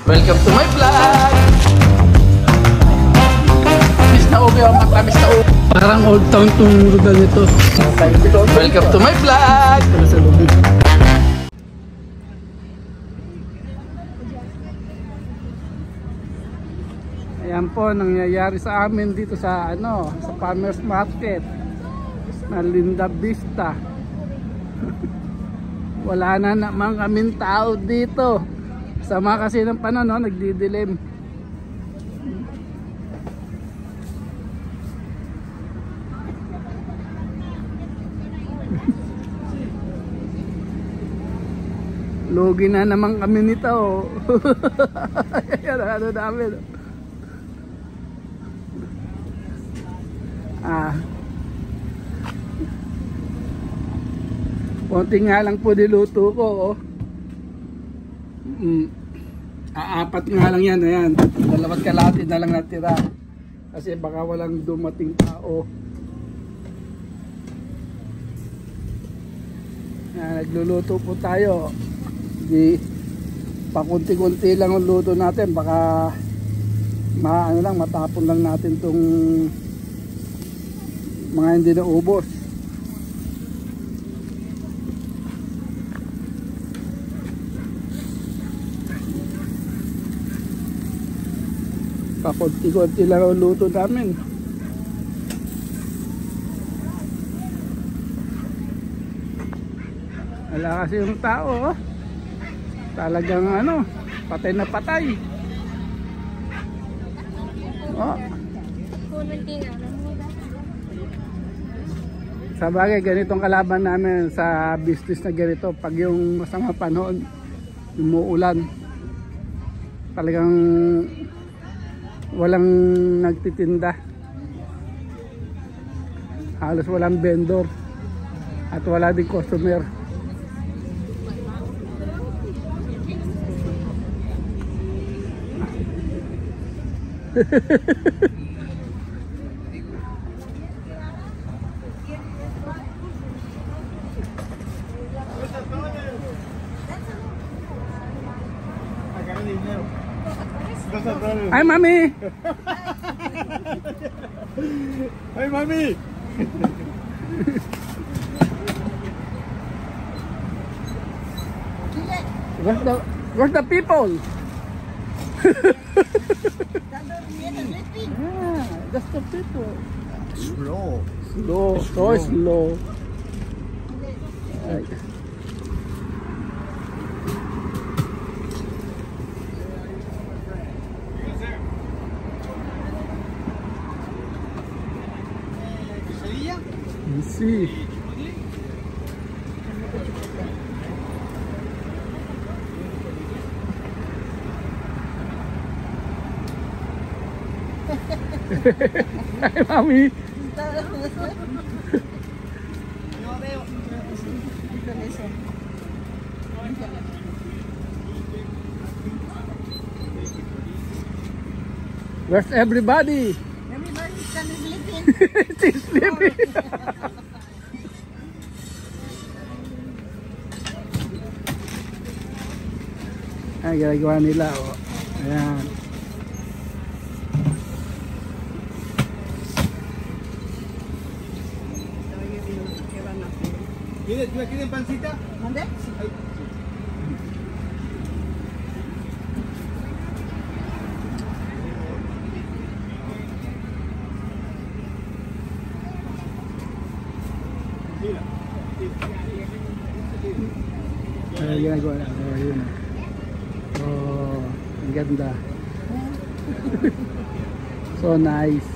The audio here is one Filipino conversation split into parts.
Welcome to my vlog! Miss na ubi ang matamis na ubi. Parang old town tong lugar nito. Welcome to my vlog! Ayan po nangyayari sa amin dito sa sa farmers market na Linda Vista. Wala na naman kaming tao dito. Sama kasi ng panahon, nagdidilim. Logi na naman kami nito. Ano namin. Konti nga lang po niluto ko. Apat nga lang yan. Ayan. 2 kalahati na lang natira. Kasi baka walang dumating tao. Nagluluto po tayo. Di pakunti-kunti lang ang luto natin. Baka matapon lang natin tong mga hindi na ubos. Pakunti-kunti lang ang luto namin. Wala kasi yung tao. Talagang patay na patay. Sa bagay, ganitong kalaban namin sa business na ganito. Pag yung masama panahon, umuulan, talagang walang nagtitinda, halos walang vendor at wala din customer. Hi, Mami. Hi, Mami. Where's the people? That's the people. Slow. So slow. Let's see. Hi, Mami. Where's everybody? Everybody's sleeping. Still sleeping. Ay, ginagawa nila. Ayan. ¿Quieren pancita? ¿Dónde? Ginagawa na. Yun. Ang ganda. So nice.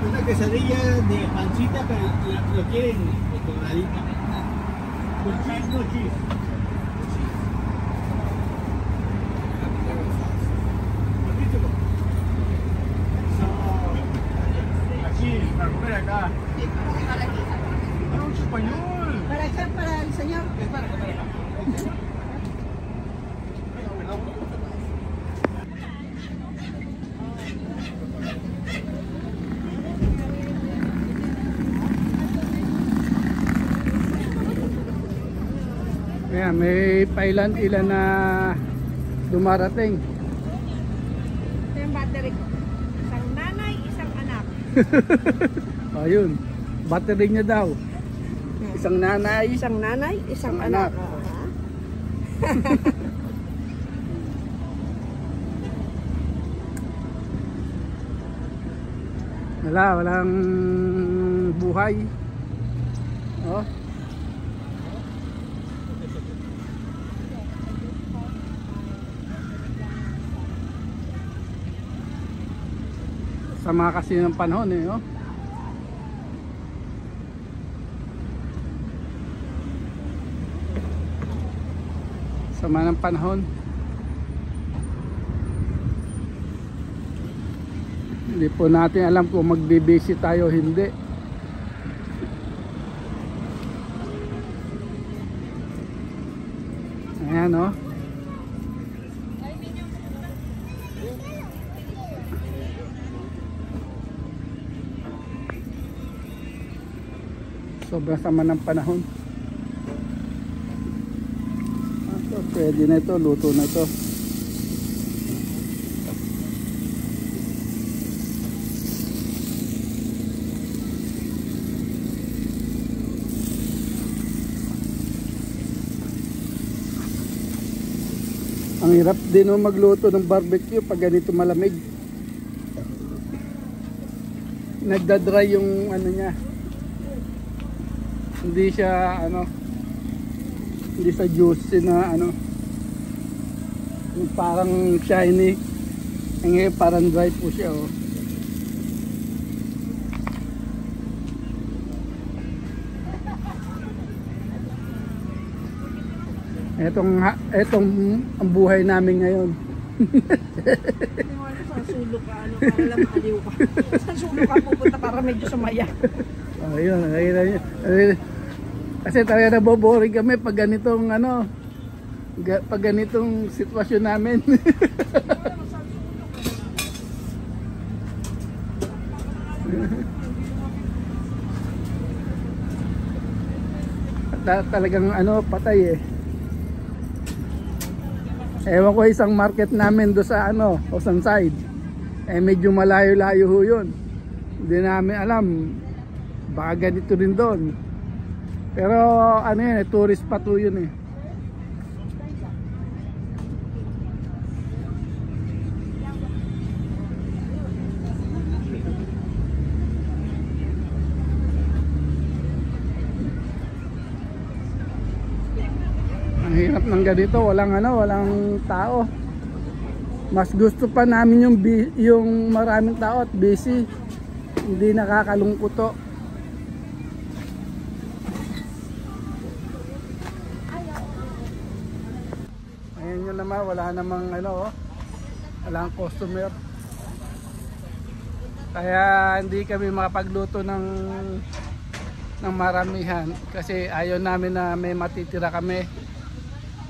Una quesadilla de pancita, pero lo quieren doradita. Con cheese, no cheese. Aquí, para comer acá. Para aquí. ¡Ah, un español! Para acá, para el señor. Es para comer acá. Ayan, may pailan-ilan na dumarating. Ito yung battery ko. Isang nanay, isang anak. Ayun, battery niya daw. Isang nanay, Isang nanay, isang anak. anak. Walang buhay. Oh. Sama kasi ng panahon eh, oh. Sama ng panahon. Hindi po natin alam kung magbe-busy tayo o hindi. Ayan, oh. Sobrang sama ng panahon. Ito, pwede na ito, luto na ito. Ang hirap din magluto ng barbecue pag ganito malamig. Nagdadry yung ano niya. Hindi siya hindi sa juicy na yung parang shiny. Ngayon parang dry po siya, oh. Etong ang buhay namin ngayon. Sa sulok ka, para lang makaliw ka. Sa sulok ka pupunta para medyo sumaya. Ayun, kasi talaga naboboring kami pag ganitong pag ganitong sitwasyon namin. Talagang patay eh. Ewan ko, isang market namin do sa Ocean Side. Medyo malayo-layo ho yun. Hindi namin alam. Baka ganito rin doon. Pero yun, tourist pa to yun eh. Ang hirap ng ganito, walang tao. Mas gusto pa namin yung maraming tao at busy. Hindi nakakalungkot to. Ayan nyo naman, wala namang walang customer. Kaya hindi kami makapagluto ng maramihan kasi ayaw namin na may matitira kami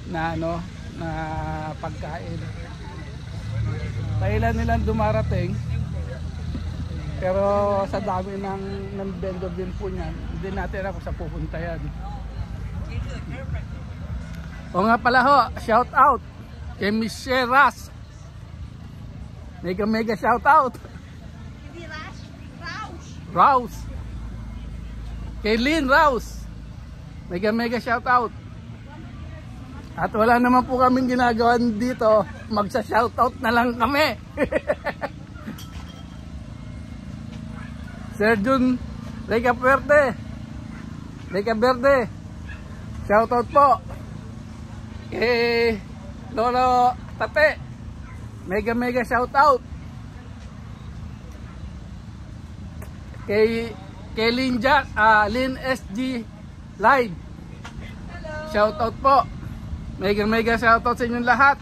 na na pagkain. Kailan nilang dumarating, pero sa dami ng vendor din po niyan, hindi natin ako sa pupunta yan. O nga pala ho, shout out kay Miss Ras. Mega shout out. Hindi Raus. Kay Lynn Raus. Mega shout out. At wala naman po kaming ginagawa dito, magsa-shoutout na lang kami. Sir Jun Reca Verde, shoutout po. Lolo Tate, mega shoutout. Kay Lynn SG Live, shoutout po. Mega shoutout sa inyong lahat.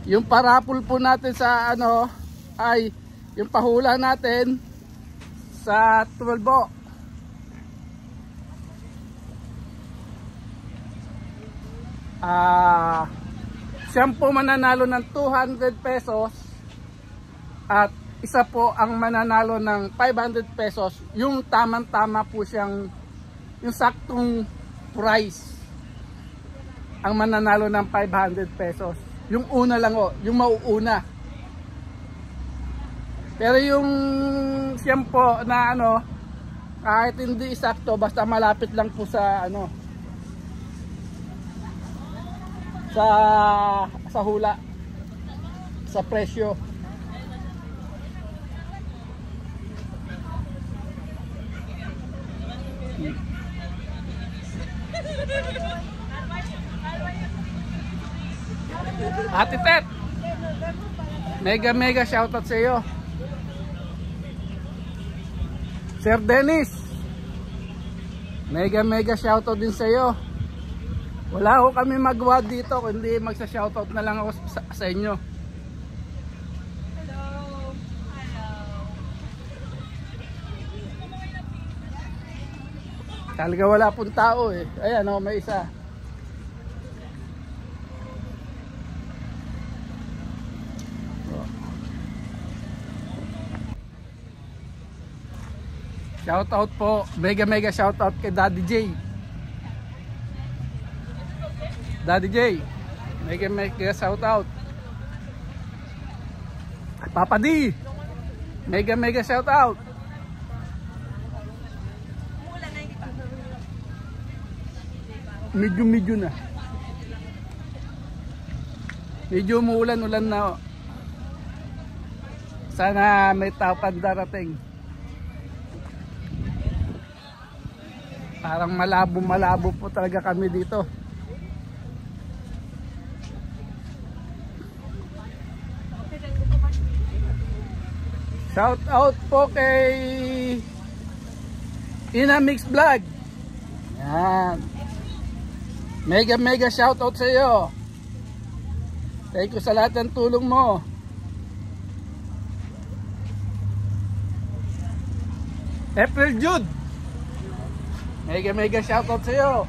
Yung parapol po natin sa ay yung pahula natin sa 12. Siya po mananalo ng 200 pesos at isa po ang mananalo ng 500 pesos. Yung tamang-tama po siyang, yung saktong price ang mananalo ng 500 pesos. Yung una lang o, yung mauuna. Pero yung siyam po na ano, kahit hindi sakto, basta malapit lang po sa ano, sa hula, sa presyo. Ate Tet, mega shoutout sa iyo. Sir Dennis, mega shoutout din sa iyo. Wala ko kami magawa dito kundi magsa-shoutout na lang ako sa inyo. Talaga wala pong tao eh. Ayan o, may isa. Shoutout po, mega shoutout kay Daddy J. Daddy J, mega shoutout. Papa D, mega shoutout. Medyo na. Medyo umuulan-ulan na. Sana may tapad darating. Parang malabo po talaga kami dito. Shout out po kay Inamix Vlog. Yan. Mega shout out sa iyo. Thank you sa lahat ng tulong mo. April Jude, mega shout out sa iyo.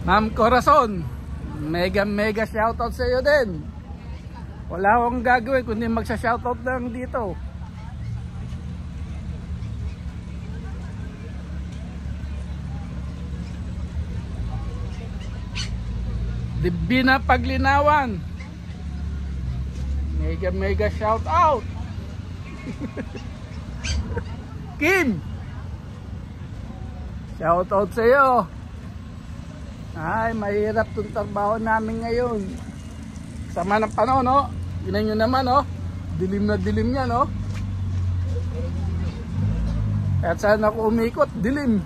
Ma'am Corazon, mega shout out sa iyo din. Wala akong gagawin kundi magsa-shoutout lang dito. Dibina Paglinawan, mega shoutout. Kim, shoutout sa iyo. Ay, mahirap tong trabaho namin ngayon. Sama ng panahon, no? Yun nyo naman, no? Dilim na dilim yan, no? At saan ako umikot, dilim.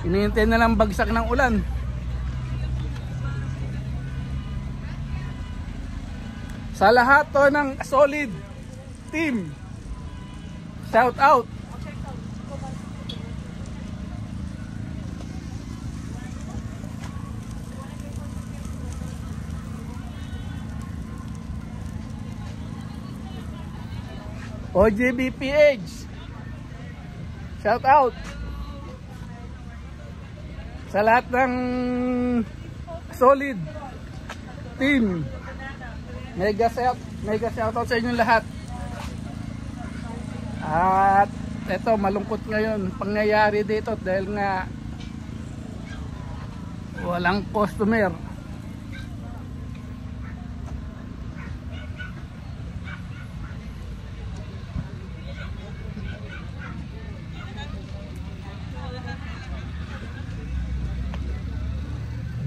Hinihintay na lang bagsak ng ulan. Sa lahat to ng solid team, shout out. OGBPH, shout out sa lahat ng solid team. Mega shout out sa inyong lahat. At eto, malungkot ngayon pangyayari dito dahil nga walang customer.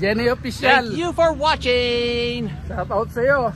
Jenny Official, thank you for watching. Shout out sa iyo.